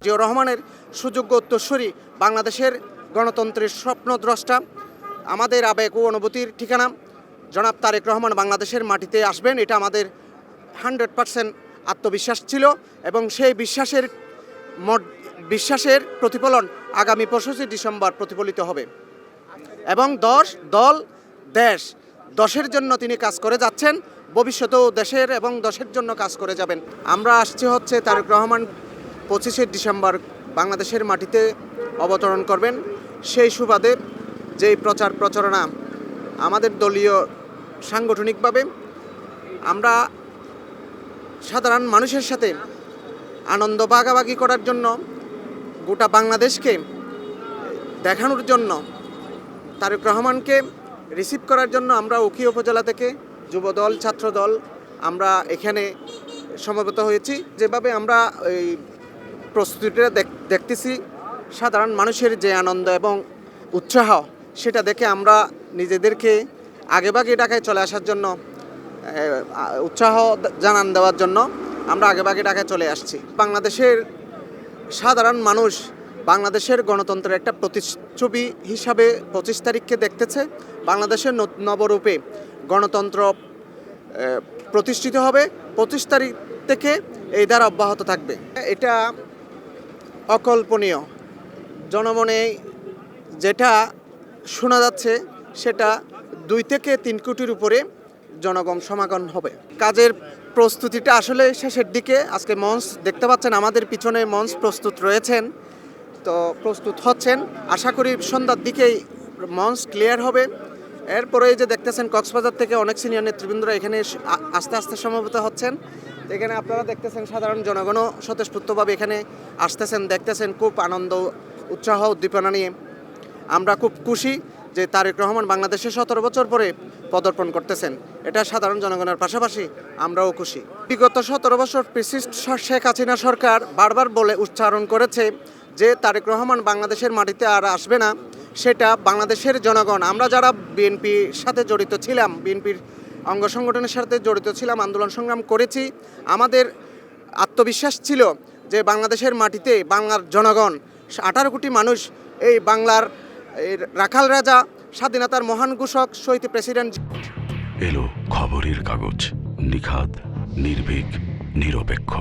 জিয়াউর রহমানের সুযোগ্য উত্তরসূরি, বাংলাদেশের গণতন্ত্রের স্বপ্নদ্রষ্টা, আমাদের আবেগ ও অনুভূতির ঠিকানা জনাব তারেক রহমান বাংলাদেশের মাটিতে আসবেন, এটা আমাদের 100% আত্মবিশ্বাস ছিল এবং সেই বিশ্বাসের প্রতিফলন আগামী 25 ডিসেম্বর প্রতিফলিত হবে এবং দেশের জন্য তিনি কাজ করে যাচ্ছেন, ভবিষ্যতেও দেশের এবং দেশের জন্য কাজ করে যাবেন। আমরা আসছি হচ্ছে তারেক রহমান 25 ডিসেম্বর বাংলাদেশের মাটিতে অবতরণ করবেন। সেই সুবাদে যেই প্রচারণা আমাদের দলীয় সাংগঠনিকভাবে আমরা সাধারণ মানুষের সাথে আনন্দ ভাগাভাগি করার জন্য, গোটা বাংলাদেশকে দেখানোর জন্য, তারেক রহমানকে রিসিভ করার জন্য আমরা উখিয়া উপজেলা থেকে যুবদল, ছাত্রদল আমরা এখানে সমবেত হয়েছি। যেভাবে আমরা এই প্রস্তুতিটা দেখতেছি, সাধারণ মানুষের যে আনন্দ এবং উৎসাহ, সেটা দেখে আমরা নিজেদেরকে আগেভাগে ঢাকায় চলে আসার জন্য, উৎসাহ জানান দেওয়ার জন্য আমরা আগেভাগে ঢাকায় চলে আসছি। বাংলাদেশের সাধারণ মানুষ বাংলাদেশের গণতন্ত্রের একটা প্রতিচ্ছবি হিসাবে 25 তারিখকে দেখতেছে। বাংলাদেশের নবরূপে গণতন্ত্র প্রতিষ্ঠিত হবে। 25 তারিখ থেকে এই ধারা অব্যাহত থাকবে। এটা অকল্পনীয়। জনমনে যেটা শোনা যাচ্ছে সেটা 2 থেকে 3 কোটির উপরে জনগণ সমাগম হবে। কাজের প্রস্তুতিটা আসলে শেষের দিকে। আজকে মঞ্চ দেখতে পাচ্ছেন, আমাদের পিছনে মঞ্চ প্রস্তুত রয়েছেন, তো প্রস্তুত হচ্ছেন। আশা করি সন্ধ্যার দিকেই মঞ্চ ক্লিয়ার হবে। এরপরে এই যে দেখতেছেন, কক্সবাজার থেকে অনেক সিনিয়র নেতৃবৃন্দরা এখানে আস্তে আস্তে সমবেত হচ্ছেন। এখানে আপনারা দেখতেছেন সাধারণ জনগণও স্বতঃস্ফূর্তভাবে এখানে আসতেছেন, দেখতেছেন খুব আনন্দ, উৎসাহ, উদ্দীপনা নিয়ে। আমরা খুব খুশি যে তারেক রহমান বাংলাদেশে 17 বছর পরে পদার্পণ করতেছেন। এটা সাধারণ জনগণের পাশাপাশি আমরাও খুশি। বিগত 17 বছর প্রেসিডেন্ট শেখ হাসিনা সরকার বারবার উচ্চারণ করেছে যে তারেক রহমান বাংলাদেশের মাটিতে আর আসবে না। সেটা বাংলাদেশের জনগণ, আমরা যারা বিএনপির সাথে জড়িত ছিলাম, বিএনপির অঙ্গ সংগঠনের সাথে জড়িত ছিলাম, আন্দোলন সংগ্রাম করেছি, আমাদের আত্মবিশ্বাস ছিল যে বাংলাদেশের মাটিতে বাংলার জনগণ, 18 কোটি মানুষ, এই বাংলার রাখাল রাজা, স্বাধীনতার মহান ঘোষক শহীদ প্রেসিডেন্ট। এলো খবরের কাগজ, নিখাত, নির্ভীক, নিরপেক্ষ।